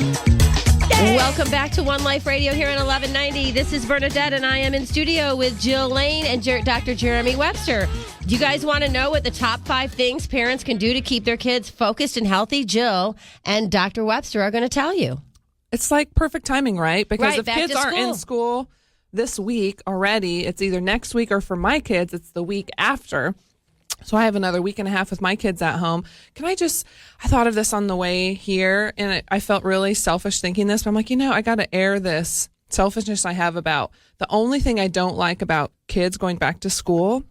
Welcome back to One Life Radio here on 1190. This is Bernadette, and I am in studio with Jill Lane and Dr. Jeremy Webster. Do you guys want to know what the top 5 things parents can do to keep their kids focused and healthy? Jill and Dr. Webster are going to tell you. It's like perfect timing, right? Because if back kids to aren't in school this week already, it's either next week or for my kids, it's the week after. So I have another week and a half with my kids at home. I thought of this on the way here, and I felt really selfish thinking this, but I'm like, I got to air this selfishness I have about the only thing I don't like about kids going back to school,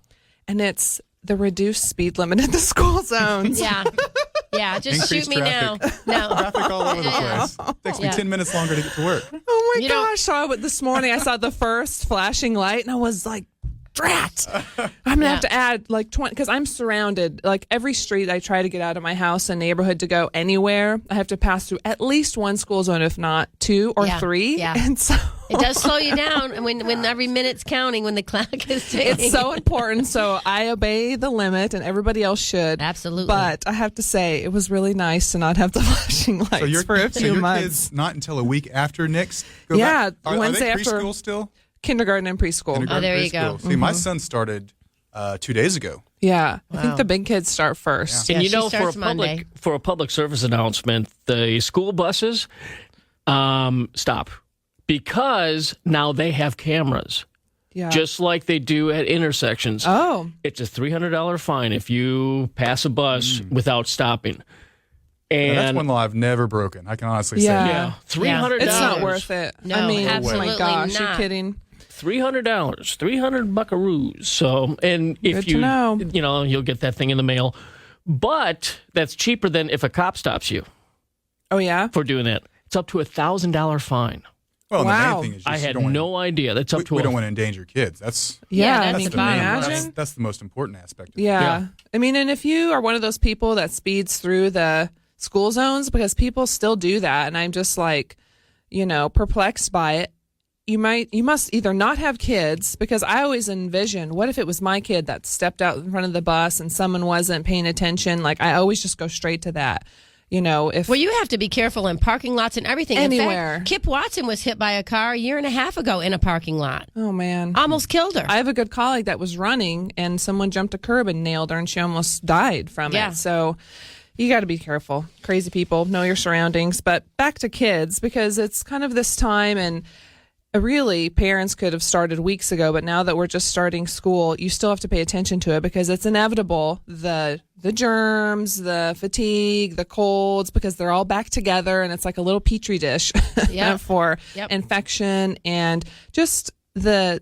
and it's the reduced speed limit in the school zones. Yeah, just Increased shoot me traffic. now. No. Traffic all over the place. Takes me 10 minutes longer to get to work. Oh my gosh. This morning I saw the first flashing light, and I was like, drat. I'm going to have to add like 20, because I'm surrounded, like every street I try to get out of my house and neighborhood to go anywhere, I have to pass through at least one school zone, if not 2 or 3. Yeah. And so it does slow you down, and when every minute's counting, when the clock is ticking. it's so important. So I obey the limit, and everybody else should. Absolutely. But I have to say, it was really nice to not have the flashing lights for a few your months. kids not until a week after next? Yeah, Are Wednesday they after preschool still? Kindergarten and preschool. Kindergarten, there you preschool. go. See, my son started 2 days ago. Yeah, I think the big kids start first. Yeah, And she starts Monday. for a public service announcement, the school buses stop because now they have cameras, Yeah. just like they do at intersections. Oh. It's a $300 fine if you pass a bus without stopping. And That's one law I've never broken. I can honestly say Yeah. that. yeah, $300. It's not worth it. No, I mean, absolutely oh my gosh, not. you're kidding. $300, 300 buckaroos. So, and if Good to know. you'll get that thing in the mail. But that's cheaper than if a cop stops you Oh, yeah? for doing that. It's up to $1,000 fine. Well, Wow. the main thing is just I you had don't want no idea. That's up we, to we don't want to endanger kids. That's Yeah, that's I mean, the can you main- imagine? that's the most important aspect of it. Yeah. I mean, and if you are one of those people that speeds through the school zones, because people still do that, and I'm just like, perplexed by it. You must either not have kids, because I always envision, what if it was my kid that stepped out in front of the bus and someone wasn't paying attention? Like, I always just go straight to that. If Well, you have to be careful in parking lots and everything. Anywhere. In fact, Kip Watson was hit by a car a year and a half ago in a parking lot. oh man, Almost killed her. I have a good colleague that was running and someone jumped a curb and nailed her, and she almost died from Yeah. it. So you got to be careful. Crazy people, know your surroundings. But back to kids, because it's kind of this time, and really parents could have started weeks ago, but now that we're just starting school, you still have to pay attention to it, because it's inevitable. The germs, the fatigue, the colds, because they're all back together, and it's like a little petri dish Yep. for Yep. infection, and just the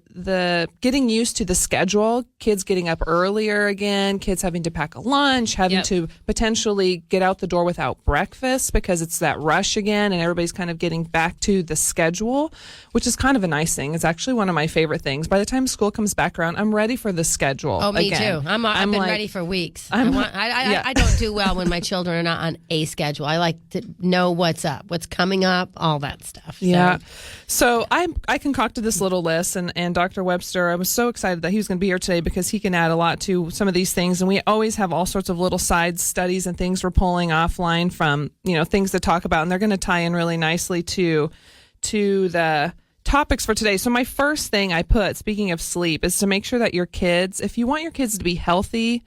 getting used to the schedule, kids getting up earlier again, kids having to pack a lunch, having Yep. to potentially get out the door without breakfast because it's that rush again, and everybody's kind of getting back to the schedule, which is kind of a nice thing. It's actually one of my favorite things. By the time school comes back around, I'm ready for the schedule. Oh, me again. too. I've been like, ready for weeks. Yeah. I don't do well when my children are not on a schedule. I like to know what's up, what's coming up, all that stuff. So. Yeah. So I concocted this little list, and Dr. Webster, I was so excited that he was going to be here today, because he can add a lot to some of these things. And we always have all sorts of little side studies and things we're pulling offline from, things to talk about. And they're going to tie in really nicely to the topics for today. So my first thing I put, speaking of sleep, is to make sure that your kids, if you want your kids to be healthy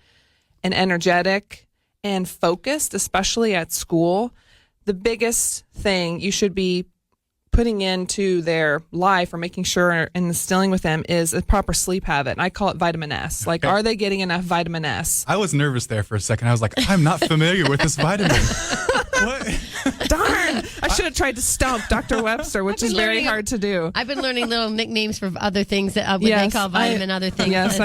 and energetic and focused, especially at school, the biggest thing you should be putting into their life, or making sure and instilling with them, is a proper sleep habit. And I call it vitamin S. Like, are they getting enough vitamin S? I was nervous there for a second. I was like, I'm not familiar with this vitamin. What? Darn! I should have tried to stump Dr. Webster, which I've is been very learning- hard to do. I've been learning little nicknames for other things that what Yes, they call vitamin, other things. Yes,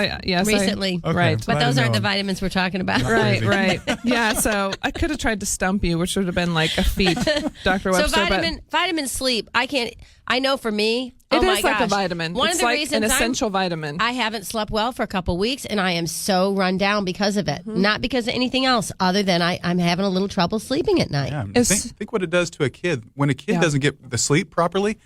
recently. Okay, Right. But I those didn't aren't the know. vitamins we're talking about. Right, Crazy. right. Yeah, so I could have tried to stump you, which would have been like a feat, Dr. So Webster. vitamin sleep. I know for me, but oh my it is like a gosh. vitamin. One It's of the like reasons an essential vitamin. I haven't slept well for a couple weeks, and I am so run down because of it. Not because of anything else, other than I'm having a little trouble sleeping at night. Yeah, It's- think what it does to a kid. When a kid Yeah. doesn't get the sleep properly,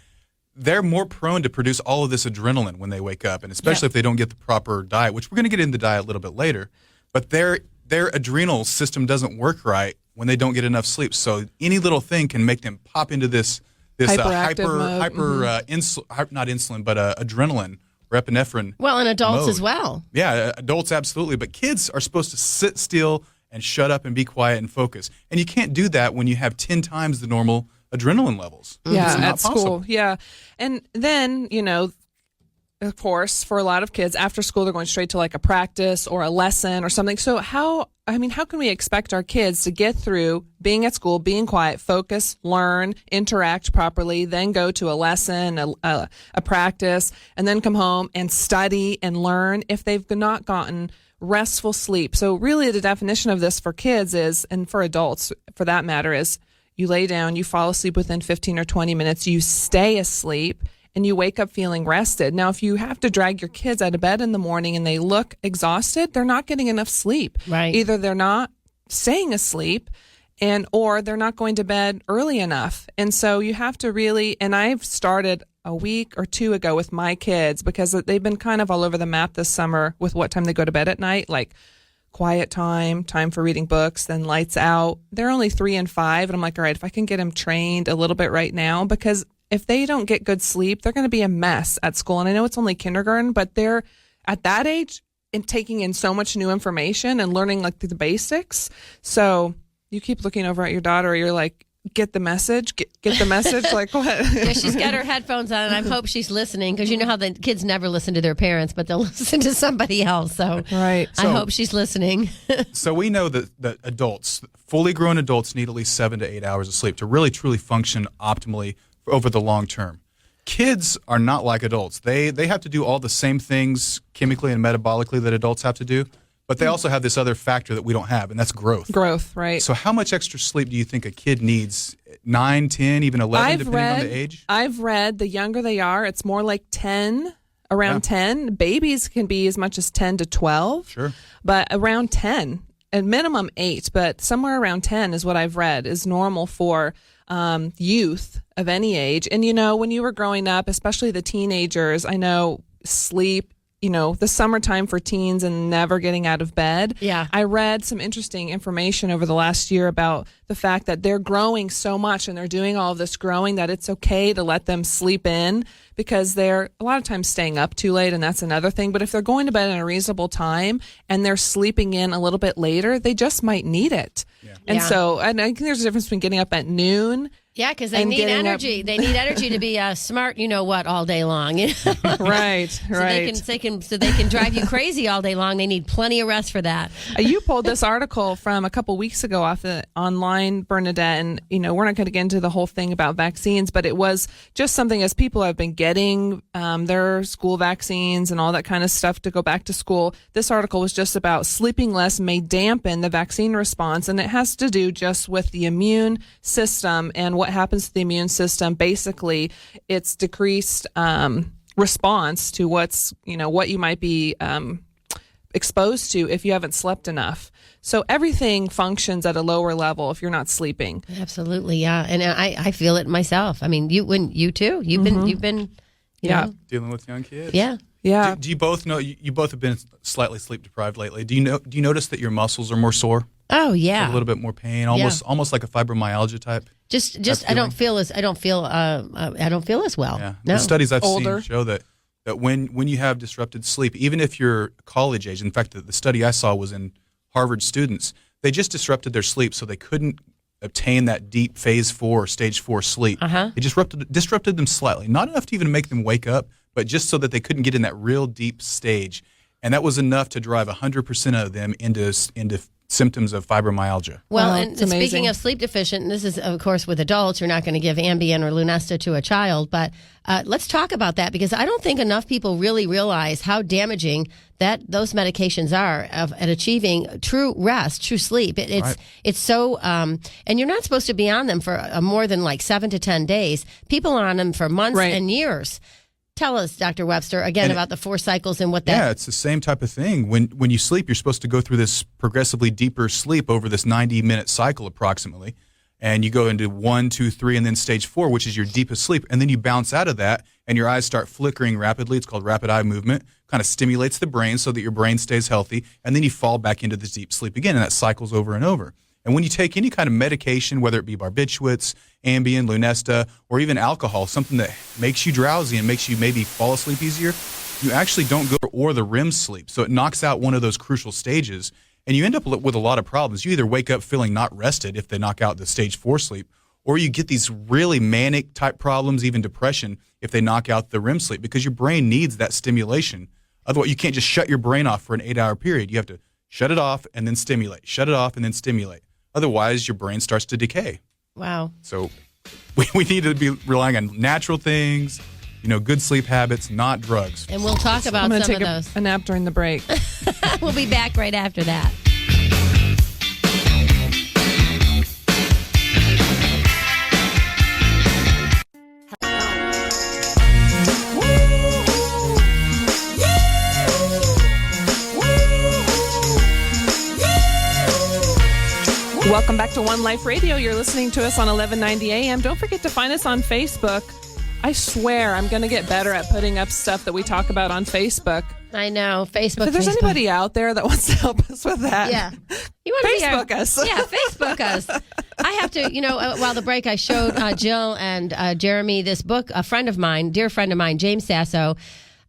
they're more prone to produce all of this adrenaline when they wake up, and especially if they don't get the proper diet, which we're going to get into diet a little bit later. But their adrenal system doesn't work right when they don't get enough sleep. So any little thing can make them pop into this Hyperactive mode. not insulin, but adrenaline or epinephrine. Well, and adults mode. as well. Yeah, adults absolutely, but kids are supposed to sit still and shut up and be quiet and focus. And you can't do that when you have 10 times the normal adrenaline levels. Yeah, It's not at school. possible. Yeah. And then, of course, for a lot of kids, after school, they're going straight to like a practice or a lesson or something. So how can we expect our kids to get through being at school, being quiet, focus, learn, interact properly, then go to a lesson, a practice, and then come home and study and learn if they've not gotten restful sleep? So really the definition of this for kids is, and for adults for that matter, is you lay down, you fall asleep within 15 or 20 minutes, you stay asleep, and you wake up feeling rested. Now, if you have to drag your kids out of bed in the morning and they look exhausted, they're not getting enough sleep. Right. Either they're not staying asleep or they're not going to bed early enough. And so you have to really, and I've started a week or two ago with my kids because they've been kind of all over the map this summer with what time they go to bed at night, like quiet time for reading books, then lights out. They're only 3 and 5. And I'm like, all right, if I can get them trained a little bit right now, because if they don't get good sleep, they're going to be a mess at school. And I know it's only kindergarten, but they're at that age and taking in so much new information and learning like the basics. So you keep looking over at your daughter, you're like, get the message, get the message. Like what? Yeah, she's got her headphones on, and I hope she's listening because you know how the kids never listen to their parents, but they'll listen to somebody else. So Right. I hope she's listening. So we know that adults, fully grown adults, need at least 7 to 8 hours of sleep to really truly function optimally over the long term. Kids are not like adults. They have to do all the same things chemically and metabolically that adults have to do, but they also have this other factor that we don't have, and that's growth. Growth, right. So how much extra sleep do you think a kid needs? 9, 10, even 11, depending on the age? I've read the younger they are, it's more like 10, around 10. Babies can be as much as 10 to 12. Sure. But around 10, at minimum 8, but somewhere around 10 is what I've read is normal for youth of any age. And, when you were growing up, especially the teenagers, I know sleep, the summertime for teens and never getting out of bed. Yeah. I read some interesting information over the last year about the fact that they're growing so much and they're doing all of this growing that it's okay to let them sleep in because they're a lot of times staying up too late, and that's another thing. But if they're going to bed at a reasonable time and they're sleeping in a little bit later, they just might need it. Yeah. And so I think there's a difference between getting up at noon. Yeah, because they need energy. They need energy to be smart, all day long. Right, so right. They can drive you crazy all day long. They need plenty of rest for that. You pulled this article from a couple weeks ago off the online, Bernadette, and we're not going to get into the whole thing about vaccines, but it was just something as people have been getting their school vaccines and all that kind of stuff to go back to school. This article was just about sleeping less may dampen the vaccine response, and it has to do just with the immune system and what happens to the immune system. Basically, it's decreased response to what you might be exposed to if you haven't slept enough. So everything functions at a lower level if you're not sleeping. Absolutely, yeah, and I feel it myself. I mean, you too. You've been, you know, dealing with young kids. Yeah. Yeah. Do you both know? You both have been slightly sleep deprived lately. Do you notice that your muscles are more sore? Oh yeah. A little bit more pain, almost like a fibromyalgia type. Just I don't feel as well. Yeah. No. The studies I've Older. seen show that when you have disrupted sleep, even if you're college age, in fact, the study I saw was in Harvard students. They just disrupted their sleep, so they couldn't obtain that deep phase 4 or stage 4 sleep. Uh-huh. It disrupted them slightly, not enough to even make them wake up, but just so that they couldn't get in that real deep stage, and that was enough to drive 100% of them into symptoms of fibromyalgia. Well, Wow, and it's amazing. speaking of sleep deficient, and this is, of course, with adults, you're not going to give Ambien or Lunesta to a child, but let's talk about that because I don't think enough people really realize how damaging those medications are at achieving true rest, true sleep. It's so, and you're not supposed to be on them for more than like 7 to 10 days. People are on them for months and years. Tell us, Dr. Webster, again about the 4 cycles and what that... Yeah, it's the same type of thing. When you sleep, you're supposed to go through this progressively deeper sleep over this 90-minute cycle approximately. And you go into 1, 2, 3, and then stage 4, which is your deepest sleep. And then you bounce out of that, and your eyes start flickering rapidly. It's called rapid eye movement. Kind of stimulates the brain so that your brain stays healthy. And then you fall back into this deep sleep again, and that cycles over and over. And when you take any kind of medication, whether it be barbiturates, Ambien, Lunesta, or even alcohol, something that makes you drowsy and makes you maybe fall asleep easier, you actually don't go or the REM sleep. So it knocks out one of those crucial stages, and you end up with a lot of problems. You either wake up feeling not rested if they knock out the stage 4 sleep, or you get these really manic type problems, even depression, if they knock out the REM sleep, because your brain needs that stimulation. Otherwise, you can't just shut your brain off for an 8-hour period. You have to shut it off and then stimulate, shut it off and then stimulate. Otherwise, your brain starts to decay. Wow. So we need to be relying on natural things, good sleep habits, not drugs. And we'll talk about I'm going to some take of those. a nap during the break. We'll be back right after that. Welcome back to One Life Radio. You're listening to us on 1190 AM. Don't forget to find us on Facebook. I swear I'm going to get better at putting up stuff that we talk about on Facebook. I know. Facebook. If there's anybody out there that wants to help us with that, Yeah. You want to Facebook us. Yeah, Facebook us. I have to, while the break, I showed Jill and Jeremy this book. A friend of mine, dear friend of mine, James Sasso.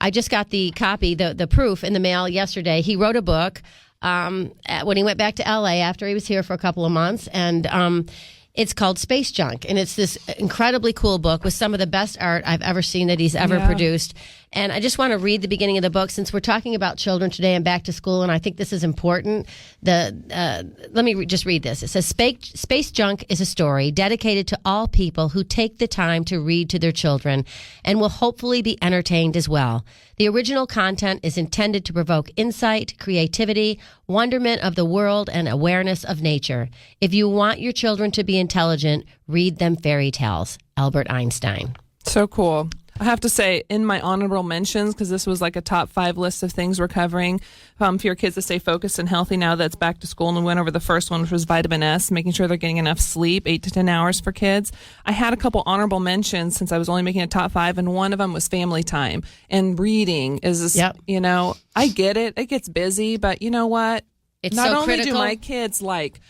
I just got the copy, the proof in the mail yesterday. He wrote a book when he went back to LA after he was here for a couple of months. And it's called Space Junk. And it's this incredibly cool book with some of the best art I've ever seen that he's ever produced. And I just want to read the beginning of the book since we're talking about children today and back to school. And I think this is important. Let me just read this. It says, Space Junk is a story dedicated to all people who take the time to read to their children and will hopefully be entertained as well. The original content is intended to provoke insight, creativity, wonderment of the world, and awareness of nature. If you want your children to be intelligent, read them fairy tales. Albert Einstein. So cool. I have to say, in my honorable mentions, because this was like a top 5 list of things we're covering for your kids to stay focused and healthy now that it's back to school, and we went over the first one, which was vitamin S, making sure they're getting enough sleep, 8 to 10 hours for kids. I had a couple honorable mentions since I was only making a top 5, and one of them was family time. And reading is, this, I get it. It gets busy, but you know what? It's Not so only critical. do my kids like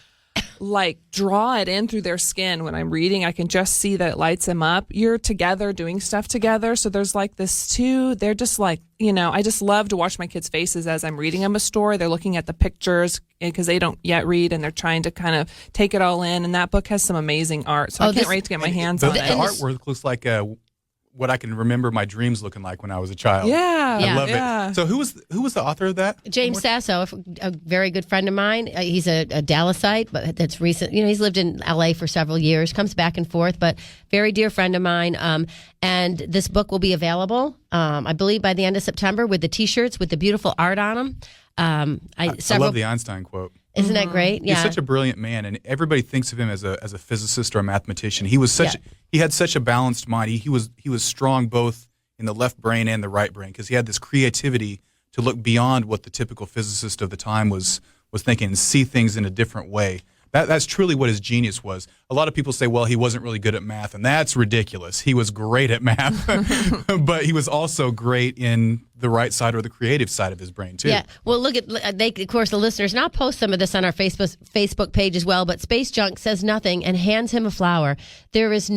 draw it in through their skin when I'm reading, I can just see that it lights them up. You're together doing stuff together. So there's like this too. They're just like, I just love to watch my kids' faces as I'm reading them a story. They're looking at the pictures because they don't yet read and they're trying to kind of take it all in. And that book has some amazing art. So I can't wait to get my hands on The it. artwork looks like what I can remember my dreams looking like when I was a child. Yeah. I love yeah. it. So who was the author of that? James Sasso, a very good friend of mine. He's a Dallasite, but that's recent. He's lived in LA for several years, comes back and forth, but very dear friend of mine. And this book will be available, I believe, by the end of September with the T-shirts with the beautiful art on them. I love the Einstein quote. Isn't that great? Yeah. He's such a brilliant man, and everybody thinks of him as a physicist or a mathematician. He was he had such a balanced mind. He was strong both in the left brain and the right brain because he had this creativity to look beyond what the typical physicist of the time was thinking and see things in a different way. That's truly what his genius was. A lot of people say, well, he wasn't really good at math, and that's ridiculous. He was great at math, but he was also great in the right side or the creative side of his brain, too. Yeah. Well, look at, of course, the listeners, and I'll post some of this on our Facebook page as well, but Space Junk says nothing and hands him a flower. There's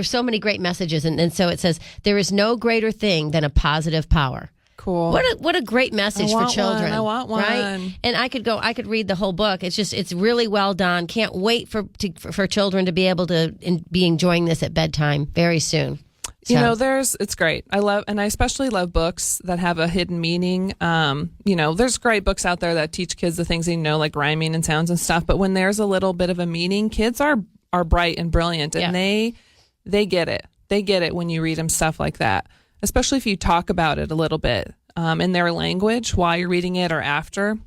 so many great messages, and so it says, there is no greater thing than a positive power. Cool. What a great message for children. I want one. Right? And I could read the whole book. It's really well done. Can't wait for children to be able to be enjoying this at bedtime very soon. So. It's great. I especially love books that have a hidden meaning. There's great books out there that teach kids the things they know, like rhyming and sounds and stuff. But when there's a little bit of a meaning, kids are bright and brilliant, and they get it. They get it when you read them stuff like that. Especially if you talk about it a little bit in their language while you're reading it or after.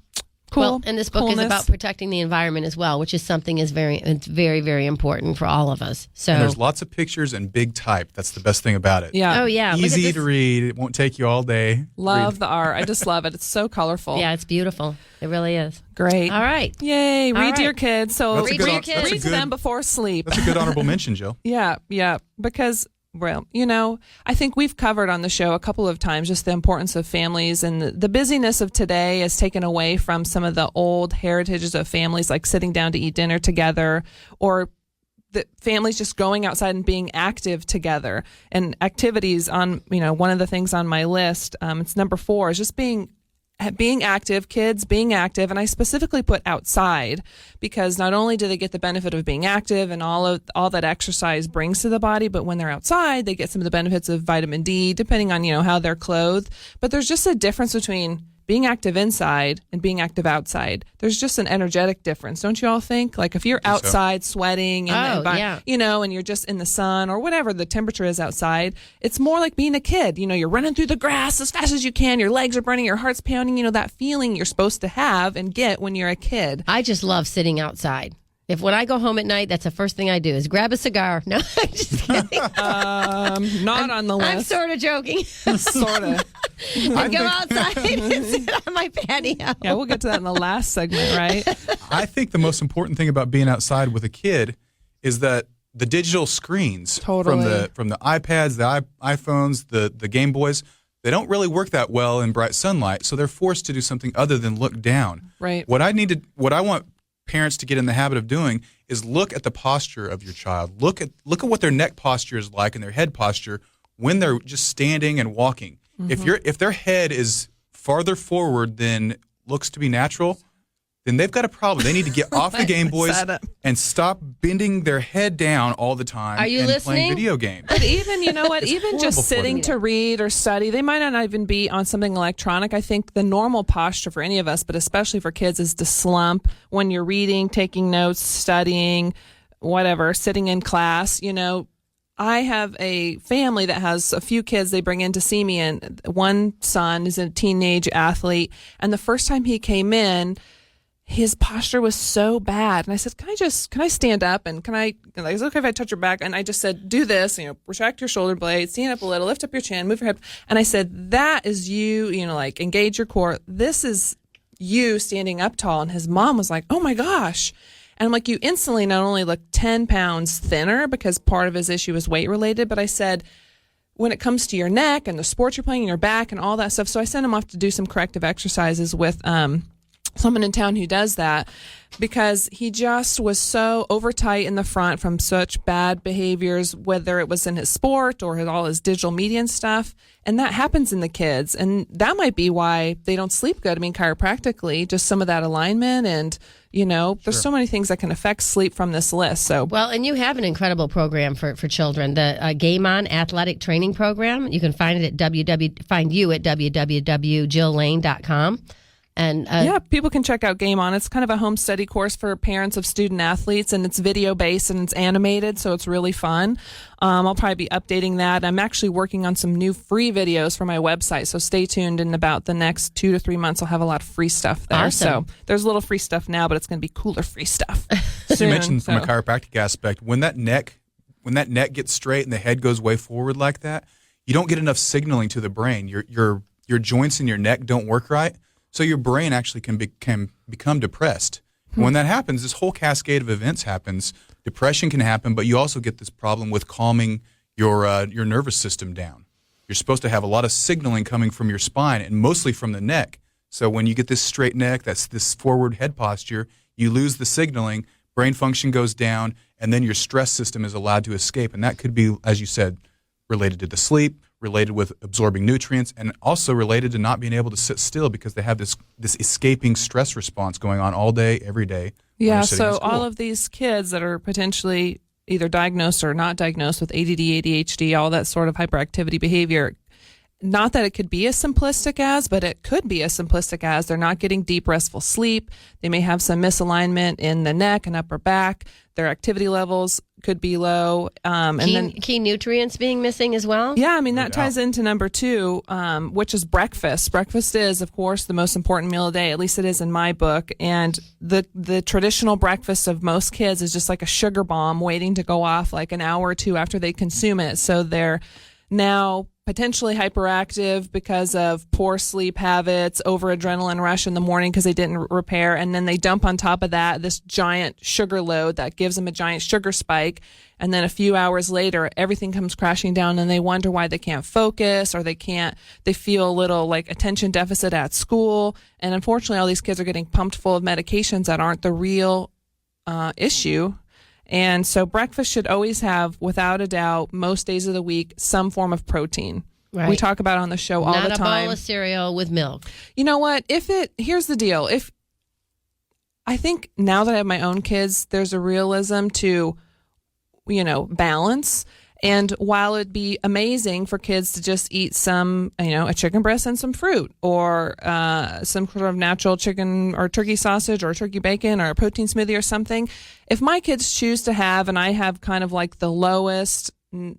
Cool. Well, and this book is about protecting the environment as well, which is something it's very, very important for all of us. So and there's lots of pictures and big type. That's the best thing about it. Yeah. Oh, yeah. Easy to read. It won't take you all day. Love the art. I just love it. It's so colorful. Yeah, it's beautiful. It really is. Great. All right. Yay. Read right. to your kids. So That's a read good- to your kids. read to them before sleep. That's a good honorable mention, Jill. Yeah. Because Well, I think we've covered on the show a couple of times just the importance of families, and the busyness of today is taken away from some of the old heritages of families, like sitting down to eat dinner together, or the families just going outside and being active together. And activities on, one of the things on my list, it's number 4, is just being active, kids being active. And I specifically put outside, because not only do they get the benefit of being active and all that exercise brings to the body, but when they're outside, they get some of the benefits of vitamin D, depending on, how they're clothed. But there's just a difference between being active inside and being active outside. There's just an energetic difference, don't you all think? Like if you're outside sweating and and you're just in the sun or whatever the temperature is outside, it's more like being a kid. You're running through the grass as fast as you can, your legs are burning, your heart's pounding, that feeling you're supposed to have and get when you're a kid. I just love sitting outside. When I go home at night, that's the first thing I do is grab a cigar. No, I'm just kidding. Not on the list. I'm sort of joking. Sort of. I go outside and sit on my patio. Yeah, we'll get to that in the last segment, right? I think the most important thing about being outside with a kid is that the digital screens from the iPads, the iPhones, the Game Boys, they don't really work that well in bright sunlight, so they're forced to do something other than look down. Right. What I want parents to get in the habit of doing is look at the posture of your child. Look at what their neck posture is like and their head posture when they're just standing and walking. Mm-hmm. If their head is farther forward than looks to be natural, then they've got a problem. They need to get off the Game Boys and stop bending their head down all the time. Are you and listening? Playing video games. But even, even just sitting to read or study, they might not even be on something electronic. I think the normal posture for any of us, but especially for kids, is to slump when you're reading, taking notes, studying, whatever, sitting in class. I have a family that has a few kids they bring in to see me, and one son is a teenage athlete, and the first time he came in, his posture was so bad. And I said, can I stand up? And is it okay if I touch your back? And I just said, do this, retract your shoulder blades, stand up a little, lift up your chin, move your head. And I said, that is you, engage your core. This is you standing up tall. And his mom was like, oh my gosh. And I'm like, you instantly not only look 10 pounds thinner, because part of his issue is weight related, but I said, when it comes to your neck and the sports you're playing and your back and all that stuff. So I sent him off to do some corrective exercises with, someone in town who does that, because he just was so overtight in the front from such bad behaviors, whether it was in his sport or all his digital media and stuff. And that happens in the kids. And that might be why they don't sleep good. I mean, chiropractically, just some of that alignment and, there's so many things that can affect sleep from this list. So, well, and you have an incredible program for children, the Game On Athletic Training Program. You can find it at www.jilllane.com. And people can check out Game On. It's kind of a home study course for parents of student athletes, and it's video based and it's animated, so it's really fun. I'll probably be updating that. I'm actually working on some new free videos for my website, so stay tuned. In about the next 2 to 3 months, I'll have a lot of free stuff there. Awesome. So there's a little free stuff now, but it's going to be cooler free stuff. You mentioned from a chiropractic aspect, when that neck gets straight and the head goes way forward like that, you don't get enough signaling to the brain. Your joints in your neck don't work right. So your brain actually can become depressed. When that happens, this whole cascade of events happens. Depression can happen, but you also get this problem with calming your nervous system down. You're supposed to have a lot of signaling coming from your spine and mostly from the neck. So when you get this straight neck, that's this forward head posture, you lose the signaling, brain function goes down, and then your stress system is allowed to escape. And that could be, as you said, related to the sleep, related with absorbing nutrients, and also related to not being able to sit still because they have this escaping stress response going on all day, every day. Yeah, so all of these kids that are potentially either diagnosed or not diagnosed with ADD, ADHD, all that sort of hyperactivity behavior, not that it could be as simplistic as, but it could be as simplistic as they're not getting deep, restful sleep. They may have some misalignment in the neck and upper back. Their activity levels could be low. Key nutrients being missing as well? Yeah, I mean, that ties into number 2, which is breakfast. Breakfast is, of course, the most important meal of the day. At least it is in my book. And the traditional breakfast of most kids is just like a sugar bomb waiting to go off like an hour or two after they consume it. So they're now potentially hyperactive because of poor sleep habits, over adrenaline rush in the morning because they didn't repair, and then they dump on top of that this giant sugar load that gives them a giant sugar spike, and then a few hours later everything comes crashing down and they wonder why they can't focus, or they feel a little like attention deficit at school, and unfortunately all these kids are getting pumped full of medications that aren't the real issue. And so breakfast should always have, without a doubt, most days of the week, some form of protein. Right. We talk about it on the show all the time. Not a bowl of cereal with milk. You know what? Here's the deal. I think now that I have my own kids, there's a realism to, balance. And while it'd be amazing for kids to just eat some, a chicken breast and some fruit, or some sort of natural chicken or turkey sausage or turkey bacon or a protein smoothie or something, if my kids choose to have, and I have kind of like the lowest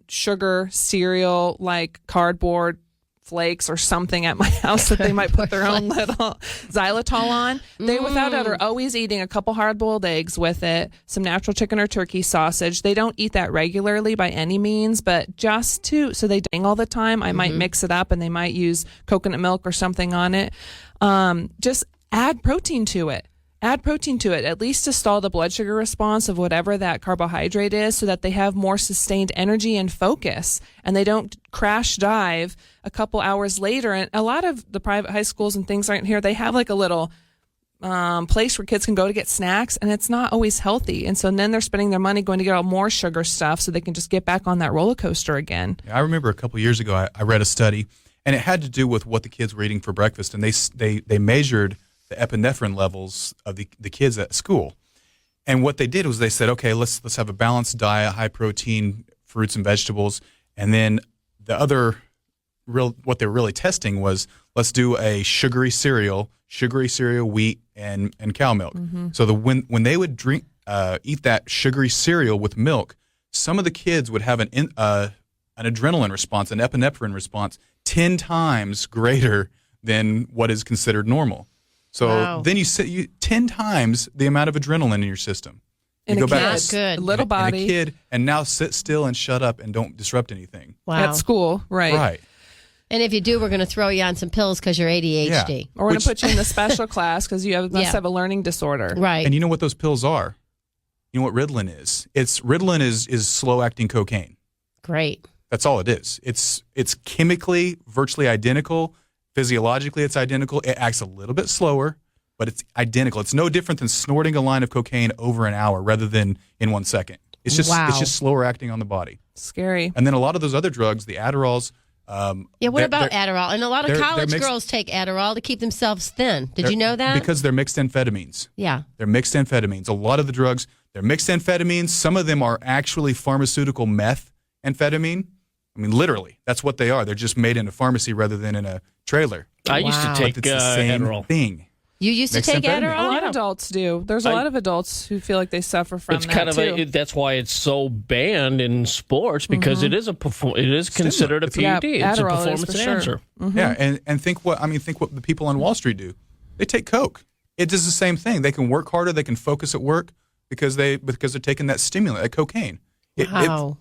sugar cereal, like cardboard flakes or something at my house that they might put their own little xylitol on. They, without doubt, are always eating a couple hard-boiled eggs with it, some natural chicken or turkey sausage. They don't eat that regularly by any means, but so they dang all the time, I might mix it up and they might use coconut milk or something on it. Just add protein to it. Add protein to it, at least to stall the blood sugar response of whatever that carbohydrate is, so that they have more sustained energy and focus, and they don't crash dive a couple hours later. And a lot of the private high schools and things right here, they have like a little place where kids can go to get snacks, and it's not always healthy. And so then they're spending their money going to get all more sugar stuff so they can just get back on that roller coaster again. I remember a couple years ago, I read a study, and it had to do with what the kids were eating for breakfast, and they measured the epinephrine levels of the kids at school. And what they did was they said, okay, let's have a balanced diet, high protein, fruits and vegetables. And then what they were really testing was, let's do a sugary cereal, wheat and cow milk. So when they would eat that sugary cereal with milk, some of the kids would have an adrenaline response, an epinephrine response 10 times greater than what is considered normal. So then you 10 times the amount of adrenaline in your system. You And go a back kid, good. little body. and a kid, and now sit still and shut up and don't disrupt anything. Wow. At school, right? Right. And if you do, we're going to throw you on some pills because you're ADHD. Yeah. Or we're going to put you in the special class because you must have a learning disorder. Right. And you know what those pills are? You know what Ritalin is? Ritalin is slow acting cocaine. Great. That's all it is. It's chemically virtually identical. Physiologically, it's identical. It acts a little bit slower, but it's identical. It's no different than snorting a line of cocaine over an hour rather than in 1 second. It's just slower acting on the body. Scary. And then a lot of those other drugs, the Adderalls. What about Adderall? And a lot of college mixed, girls take Adderall to keep themselves thin. Did you know that? Because they're mixed amphetamines. Yeah. They're mixed amphetamines. A lot of the drugs, they're mixed amphetamines. Some of them are actually pharmaceutical methamphetamine. I mean, literally, that's what they are. They're just made in a pharmacy rather than in a trailer. I used to take But it's the same Adderall. thing. You used to Mixed take amphetamine. Adderall? A lot of adults do. There's a lot of adults who feel like they suffer from It's that kind of too. that's why it's so banned in sports, because it is it is considered a PED. Yeah, It's a Adderall is performance for sure. enhancer. Yeah, and think what the people on Wall Street do. They take Coke. It does the same thing. They can work harder. They can focus at work because they're taking that stimulant, that cocaine. It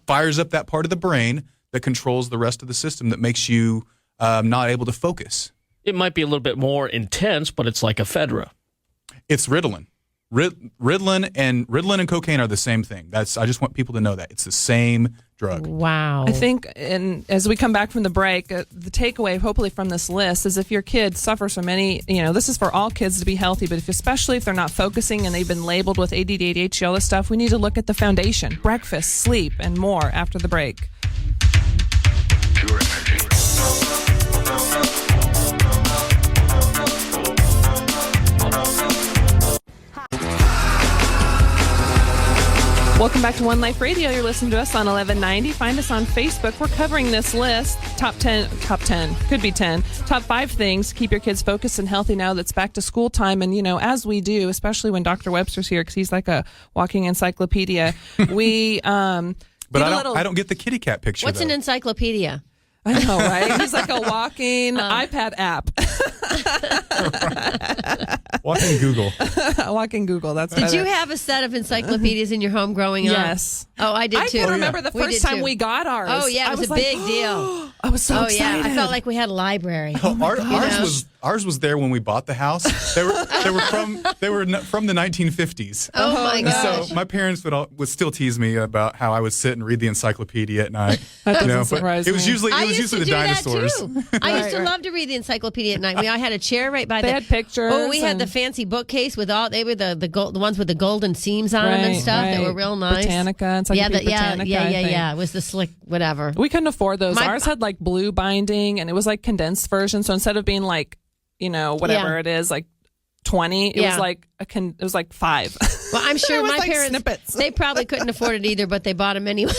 fires up that part of the brain that controls the rest of the system that makes you not able to focus. It might be a little bit more intense, but it's like ephedra. It's Ritalin. Ritalin and cocaine are the same thing. I just want people to know that. It's the same drug. Wow. I think, and as we come back from the break, the takeaway, hopefully from this list, is if your kid suffers from any, this is for all kids to be healthy, but especially if they're not focusing and they've been labeled with ADD, ADHD, all this stuff, we need to look at the foundation: breakfast, sleep, and more after the break. Pure energy. Welcome back to One Life Radio. You're listening to us on 1190. Find us on Facebook. We're covering this list, top 10, could be 10, top 5 things to keep your kids focused and healthy now that's back to school time. And, as we do, especially when Dr. Webster's here, because he's like a walking encyclopedia, we But I don't get the kitty cat picture. What's an encyclopedia? I know, right? He's like a walking iPad app. Walking Google. Walking Google. That's Did better. you have a set of encyclopedias in your home growing up? Yes. Oh, I did too. I can remember the first time we got ours. Oh, yeah, it was a big deal. I was so Oh excited. yeah, I felt like we had a library. Ours was there when we bought the house. They were from the 1950s. Oh my And gosh. so my parents would still tease me about how I would sit and read the encyclopedia at night. That doesn't but surprise it was me. usually I it was used usually to the do dinosaurs. that too. I used to Right. love to read the encyclopedia at night. I had a chair right by They the. had pictures Oh, we had and- the fancy bookcase with all. They were the ones with the golden seams on them and Right, stuff that right. were real nice. Britannica, Encyclopedia Britannica, I think. It was the slick whatever. We couldn't afford those. My- Ours had like blue binding, and it was like condensed version. So instead of being like, whatever Yeah. it is, like 20, it Yeah. was like it was like 5. Well, I'm sure It was my like parents snippets. they probably couldn't afford it either, but they bought them anyway.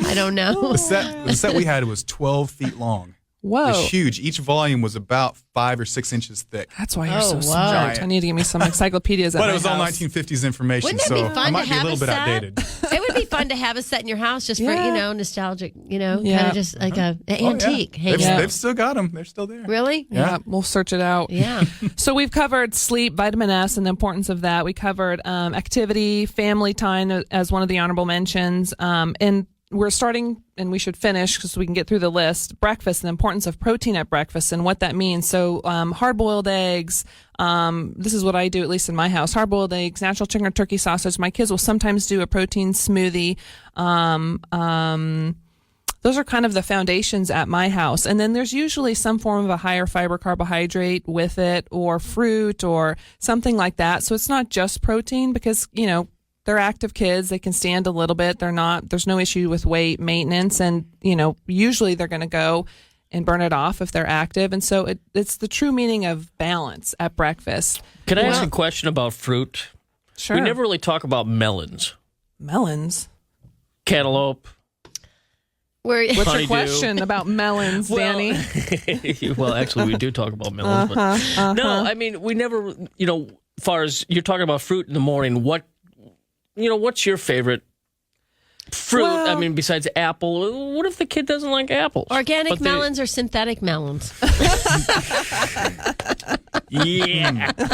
I don't know. The set we had was 12 feet long. It Whoa. was huge. Each volume was about 5 or 6 inches thick. That's why you're Oh, so wow. smart. I need to give me some encyclopedias at But my it was all house. 1950s information, Wouldn't it so be fun I might to be a have little a bit set? outdated. It would be fun to have a set in your house just for Yeah. nostalgic, kind Yeah. of just like an Oh, yeah. antique. Hang Yeah. out. They've still got them. They're still there. Really? Yeah, we'll search it out. Yeah. So we've covered sleep, vitamin S, and the importance of that. We covered activity, family time as one of the honorable mentions, and we're starting, and we should finish because we can get through the list. Breakfast and the importance of protein at breakfast and what that means. So hard-boiled eggs. This is what I do, at least in my house. Hard-boiled eggs, natural chicken or turkey sausage. My kids will sometimes do a protein smoothie. Those are kind of the foundations at my house. And then there's usually some form of a higher fiber carbohydrate with it, or fruit or something like that. So it's not just protein because, they're active kids. They can stand a little bit. There's no issue with weight maintenance. And, usually they're going to go and burn it off if they're active. And so it's the true meaning of balance at breakfast. Can I ask a question about fruit? Sure. We never really talk about melons, Melons. cantaloupe. Where What's your Honeydew. question about melons, Danny? Well, actually, we do talk about melons. But no, I mean, we never, as far as you're talking about fruit in the morning, what's your favorite fruit? Well- I mean, besides apple, what if the kid doesn't like apples? organic But they- melons or synthetic melons? Yeah. Big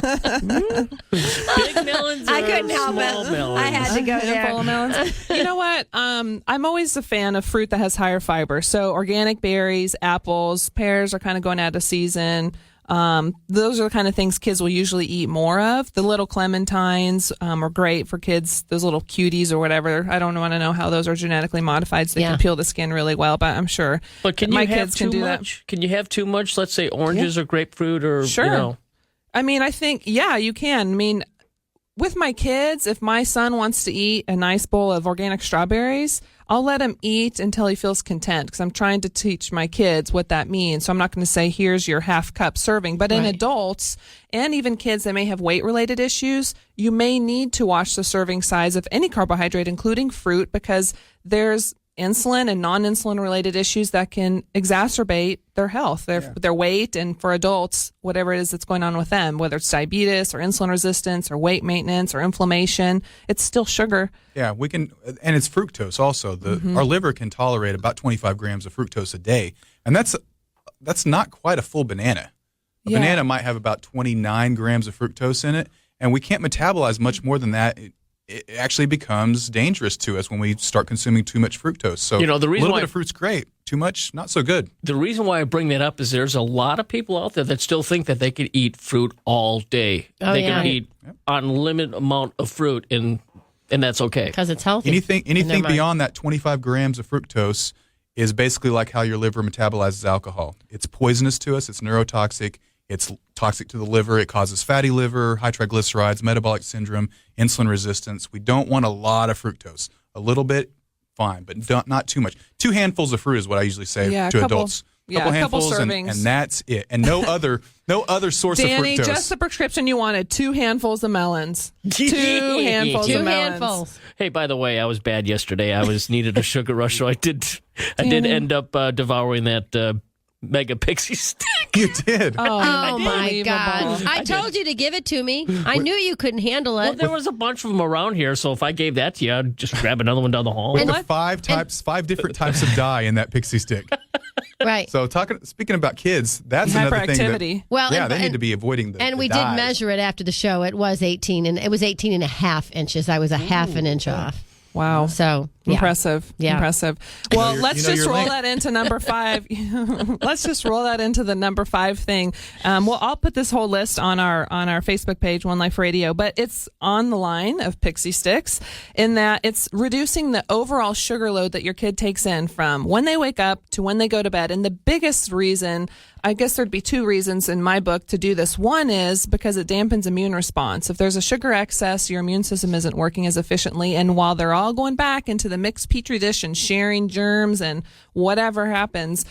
melons or I couldn't help small it. melons? I had to go Handful of there. melons. You know what? I'm always a fan of fruit that has higher fiber. So organic berries, apples, pears are kind of going out of season. Those are the kind of things kids will usually eat more of. The little clementines are great for kids, those little cuties or whatever. I don't want to know how those are genetically modified, so they Yeah. can peel the skin really well, but I'm sure But can my you have kids too can do much? Can you have too much? Let's say oranges or grapefruit or Sure. I mean, I think, yeah, you can. I mean, with my kids, if my son wants to eat a nice bowl of organic strawberries, I'll let him eat until he feels content because I'm trying to teach my kids what that means. So I'm not going to say, here's your half cup serving. But in Right. adults and even kids that may have weight related issues, you may need to watch the serving size of any carbohydrate, including fruit, because there's insulin and non-insulin related issues that can exacerbate their health, their weight, and for adults, whatever it is that's going on with them, whether it's diabetes or insulin resistance or weight maintenance or inflammation, it's still sugar. Yeah, we can, and it's fructose also. Our liver can tolerate about 25 grams of fructose a day, and that's not quite a full banana. A Yeah. banana might have about 29 grams of fructose in it, and we can't metabolize much more than that. It actually becomes dangerous to us when we start consuming too much fructose. So the reason a little why- bit of fruit's great. Too much, not so good. The reason why I bring that up is there's a lot of people out there that still think that they could eat fruit all day. Oh, they yeah. can eat unlimited amount of fruit, and that's okay. Because it's healthy. Anything Never mind. beyond that 25 grams of fructose is basically like how your liver metabolizes alcohol. It's poisonous to us. It's neurotoxic. It's toxic to the liver. It causes fatty liver, high triglycerides, metabolic syndrome, insulin resistance. We don't want a lot of fructose. A little bit, fine, but not too much. 2 handfuls of fruit is what I usually say Yeah, a to couple- adults. yeah, Couple a couple handfuls, and servings. that's it. And no other source Danny, of fructose. just the prescription you wanted, 2 handfuls of melons. 2 handfuls Two of melons. handfuls. Hey, by the way, I was bad yesterday. I needed a sugar rush, so I did end up devouring that mega pixie stick. You did. Oh my Unbelievable. God! I told you to give it to me. I knew you couldn't handle Well, it. there was a bunch of them around here, so if I gave that to you, I'd just grab another one down the hall. With the 5 different types of dye in that pixie stick. Right. So speaking about kids, that's another thing that Hyperactivity. Well, yeah, and- they need to be avoiding the And the we dyes. did measure it after the show. It was 18 and a half inches. I was a half an inch off. Wow. So Yeah. Impressive. Yeah. Impressive. Well, you're- let's you know just you're roll late. that into number 5. Let's just roll that into the number 5 thing. Well, I'll put this whole list on our Facebook page, One Life Radio, but it's on the line of Pixie Sticks in that it's reducing the overall sugar load that your kid takes in from when they wake up to when they go to bed. And the biggest reason, I guess there'd be 2 reasons in my book to do this. One is because it dampens immune response. If there's a sugar excess, your immune system isn't working as efficiently. And while they're all going back into the mixed petri dish and sharing germs and whatever happens,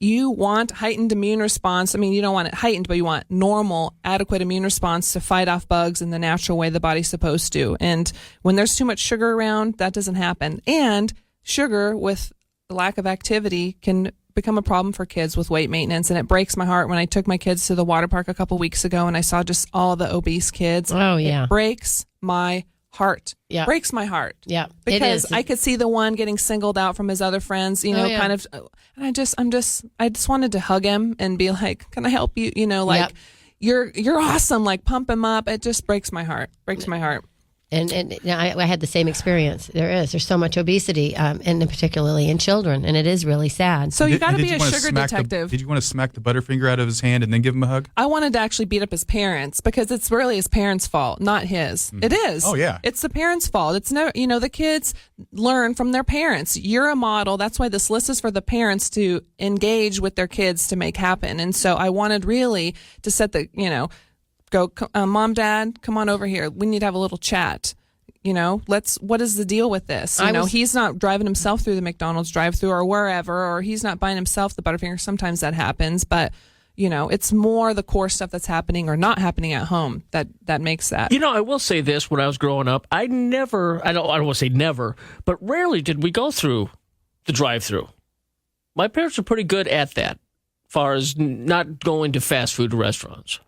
you want heightened immune response. I mean, you don't want it heightened, but you want normal, adequate immune response to fight off bugs in the natural way the body's supposed to. And when there's too much sugar around, that doesn't happen. And sugar with lack of activity can become a problem for kids with weight maintenance. And it breaks my heart when I took my kids to the water park a couple weeks ago and I saw just all the obese kids. Oh, yeah. It breaks my heart. Yeah. Breaks my heart. Yeah, it Because is. I could see the one getting singled out from his other friends, you know, yeah. kind of, and I just wanted to hug him and be like, can I help you? You know, like, Yep. you're awesome. Like, pump him up. It just breaks my heart. Breaks my heart. And I had the same experience. There's so much obesity, and particularly in children, and it is really sad. So you Did- got to did be you a wanna sugar smack detective. Did you want to smack the Butterfinger out of his hand and then give him a hug? I wanted to actually beat up his parents because it's really his parents' fault, not his. It is. Oh, yeah. It's the parents' fault. It's no, you know, the kids learn from their parents. You're a model. That's why this list is for the parents to engage with their kids to make happen. And so I wanted really to set the, you know, go, Mom, Dad, come on over here. We need to have a little chat. You know, what is the deal with this? You know, he's not driving himself through the McDonald's drive-through or wherever, or he's not buying himself the Butterfinger. Sometimes that happens, but you know, it's more the core stuff that's happening or not happening at home that makes that. You know, I will say this: when I was growing up, I don't want to say never, but rarely did we go through the drive-through. My parents were pretty good at that, as far as not going to fast food restaurants.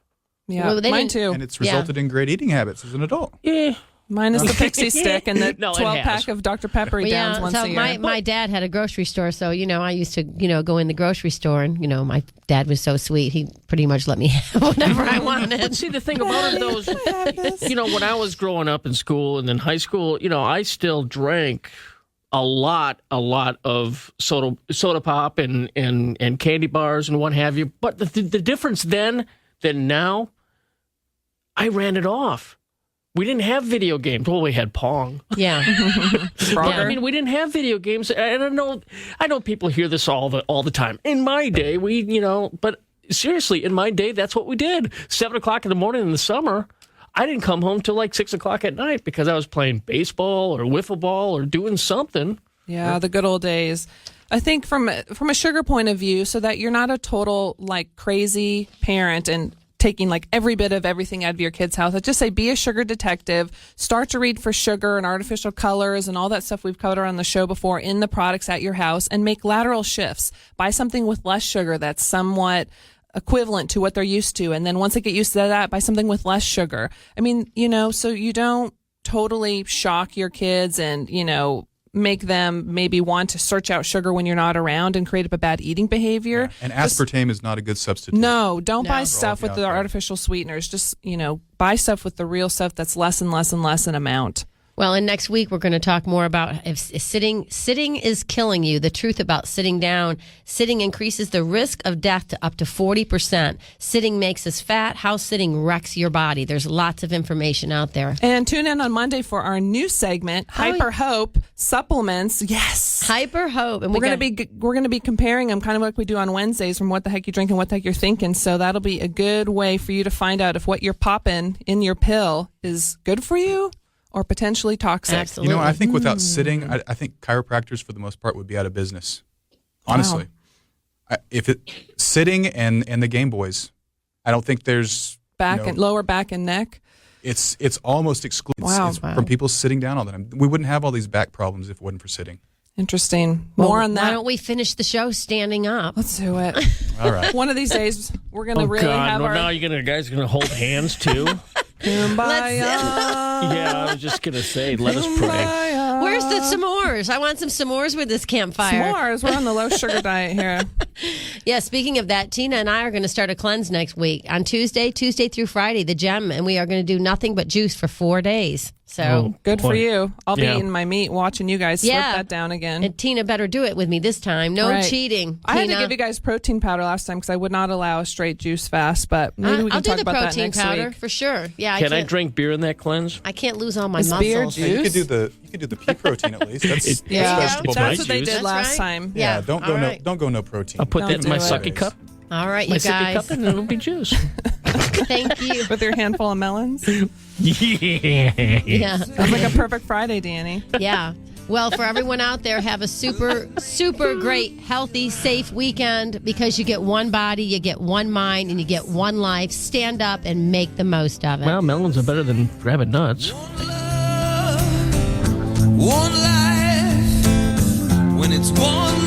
Yeah, Well, they mine didn't- too. And it's resulted in great eating habits as an adult. Yeah. Minus the pixie stick and the No, it 12-pack has. of Dr. Pepper he downs once so a year. my dad had a grocery store, so you know I used to go in the grocery store, and you know my dad was so sweet, he pretty much let me have whatever I But wanted. see, the thing about it, those, you know, when I was growing up in school and then high school, you know, I still drank a lot of soda pop and candy bars and what have you. But the difference then than now, I ran it off. We didn't have video games. Well, we had Pong. Yeah, I mean, we didn't have video games, and I know people hear this all the time. In my day, but seriously, in my day, that's what we did. 7:00 in the morning in the summer, I didn't come home till like 6:00 at night because I was playing baseball or wiffle ball or doing something. Yeah, the good old days. I think from a sugar point of view, so that you're not a total like crazy parent and taking like every bit of everything out of your kid's house. I'd just say be a sugar detective. Start to read for sugar and artificial colors and all that stuff we've covered on the show before in the products at your house, and make lateral shifts. Buy something with less sugar that's somewhat equivalent to what they're used to. And then once they get used to that, buy something with less sugar. I mean, you know, so you don't totally shock your kids and, you know, make them maybe want to search out sugar when you're not around and create up a bad eating behavior. And aspartame is not a good substitute. No, don't buy No. stuff with out the there. artificial sweeteners. Just, you know, buy stuff with the real stuff that's less and less and less in amount. Well, and next week we're going to talk more about if sitting is killing you. The truth about sitting down. Sitting increases the risk of death to up to 40%. Sitting makes us fat. How sitting wrecks your body. There's lots of information out there. And tune in on Monday for our new segment, Hyper Hope Supplements. Yes. Hyper Hope, and We're gonna be comparing them kind of like we do on Wednesdays from What the Heck You Drink and What the Heck You're Thinking. So that'll be a good way for you to find out if what you're popping in your pill is good for you or potentially toxic. Absolutely. You know, I think without sitting, I think chiropractors for the most part would be out of business. Honestly, sitting and the Game Boys, I don't think there's And lower back and neck. It's almost exclusive Wow. from people sitting down all the time. We wouldn't have all these back problems if it wasn't for sitting. Interesting. More on Why that. don't we finish the show standing up? Let's do it. All right. One of these days, we're gonna Oh really God! have Well, our now guys gonna hold hands too. Kumbaya. Yeah, I was just gonna say, let us pray. Kumbaya. Where's the s'mores? I want some s'mores with this campfire. S'mores. We're on the low sugar diet here. Yeah, speaking of that, Tina and I are going to start a cleanse next week on Tuesday through Friday, the gem, and we are going to do nothing but juice for 4 days. So Good for Boy. you. I'll be Yeah. eating my meat, watching you guys slip Yeah. that down again. and Tina better do it with me this time. No Right. cheating. I had to Tina. give you guys protein powder last time because I would not allow a straight juice fast, but maybe we can I'll do talk the about that protein next powder week. for sure. Yeah, Can I can't- drink beer in that cleanse? I can't lose all my Is beer muscles. juice? Yeah, you could do the pea protein at least. That's Yeah, vegetable that's based. what they did That's last right. time. Yeah, Yeah, don't all go right. don't go no protein. I'll put that in my do sucky it. cup. All right, My you sippy guys. cup, and it'll be juice. Thank you. With your handful of melons. Yeah. Yeah. Sounds like a perfect Friday, Danny. Yeah. Well, for everyone out there, have a super, super great, healthy, safe weekend because you get one body, you get one mind, and you get one life. Stand up and make the most of it. Well, melons are better than grabbing nuts. One life when it's one